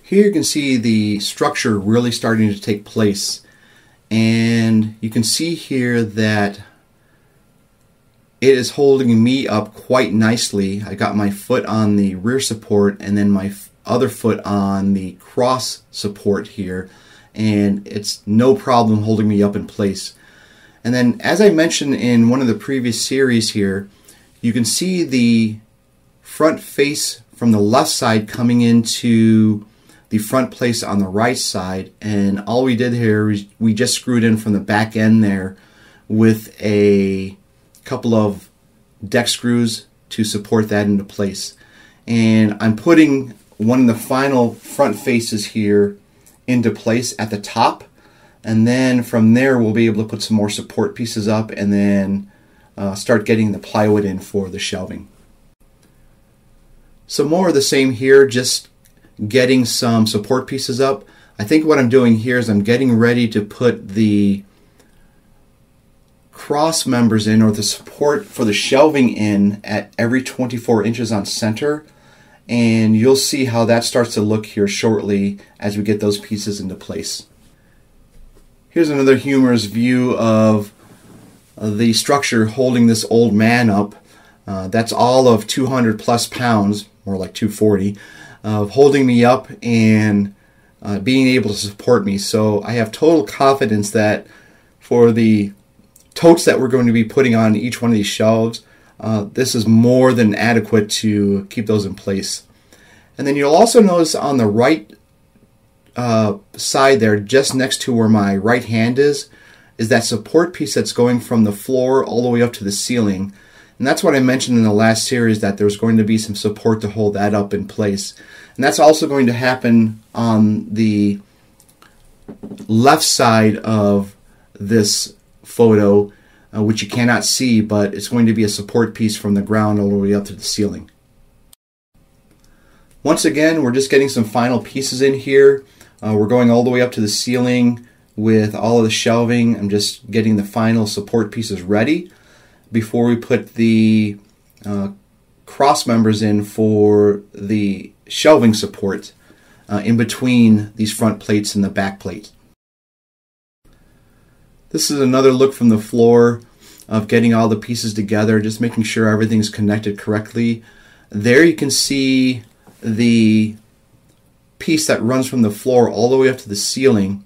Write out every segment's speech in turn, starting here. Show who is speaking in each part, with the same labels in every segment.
Speaker 1: Here you can see the structure really starting to take place, and you can see here that it is holding me up quite nicely. I got my foot on the rear support and then my other foot on the cross support here, and it's no problem holding me up in place. And then, as I mentioned in one of the previous series here, you can see the front face from the left side coming into the front place on the right side, and all we did here is we just screwed in from the back end there with a couple of deck screws to support that into place. And I'm putting one of the final front faces here into place at the top, and then from there we'll be able to put some more support pieces up and then start getting the plywood in for the shelving. So more of the same here, just getting some support pieces up. I think what I'm doing here is I'm getting ready to put the cross members in, or the support for the shelving in, at every 24 inches on center, and you'll see how that starts to look here shortly as we get those pieces into place. Here's another humorous view of the structure holding this old man up. That's all of 200 plus pounds, more like 240, of holding me up and being able to support me. So I have total confidence that for the totes that we're going to be putting on each one of these shelves, this is more than adequate to keep those in place. And then you'll also notice on the right side there, just next to where my right hand is that support piece that's going from the floor all the way up to the ceiling. And that's what I mentioned in the last series, that there's going to be some support to hold that up in place. And that's also going to happen on the left side of this photo, which you cannot see, but it's going to be a support piece from the ground all the way up to the ceiling. Once again, we're just getting some final pieces in here. We're going all the way up to the ceiling with all of the shelving. I'm just getting the final support pieces ready before we put the cross members in for the shelving support in between these front plates and the back plate. This is another look from the floor of getting all the pieces together, just making sure everything's connected correctly. There you can see the piece that runs from the floor all the way up to the ceiling.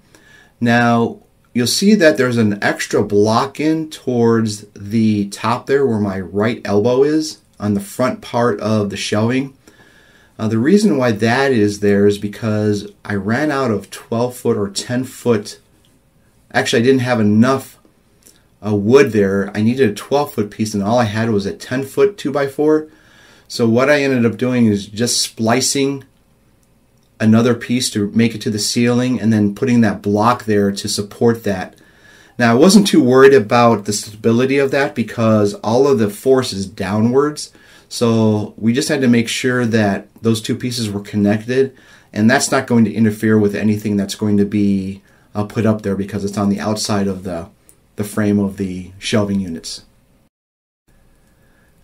Speaker 1: Now you'll see that there's an extra block in towards the top there where my right elbow is on the front part of the shelving. The reason why that is there is because I ran out of 12 foot or 10 foot. Actually, I didn't have enough wood there. I needed a 12 foot piece, and all I had was a 10 foot 2x4. So what I ended up doing is just splicing another piece to make it to the ceiling and then putting that block there to support that. Now, I wasn't too worried about the stability of that because all of the force is downwards. So we just had to make sure that those two pieces were connected, and that's not going to interfere with anything that's going to be put up there because it's on the outside of the frame of the shelving units.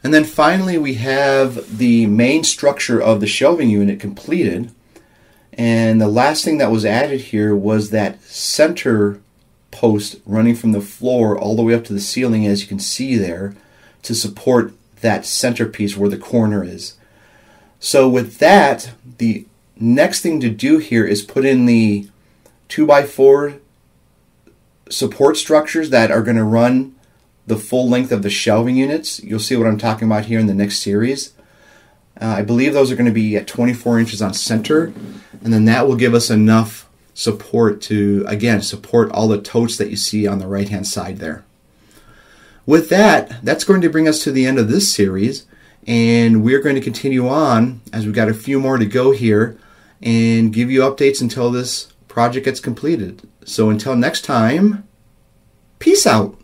Speaker 1: And then finally we have the main structure of the shelving unit completed. And the last thing that was added here was that center post running from the floor all the way up to the ceiling, as you can see there, to support that centerpiece where the corner is. So with that, the next thing to do here is put in the 2x4 support structures that are going to run the full length of the shelving units. You'll see what I'm talking about here in the next series. I believe those are going to be at 24 inches on center, and then that will give us enough support to, again, support all the totes that you see on the right hand side there. With that, that's going to bring us to the end of this series, and we're going to continue on as we've got a few more to go here and give you updates until this project gets completed. So until next time, peace out.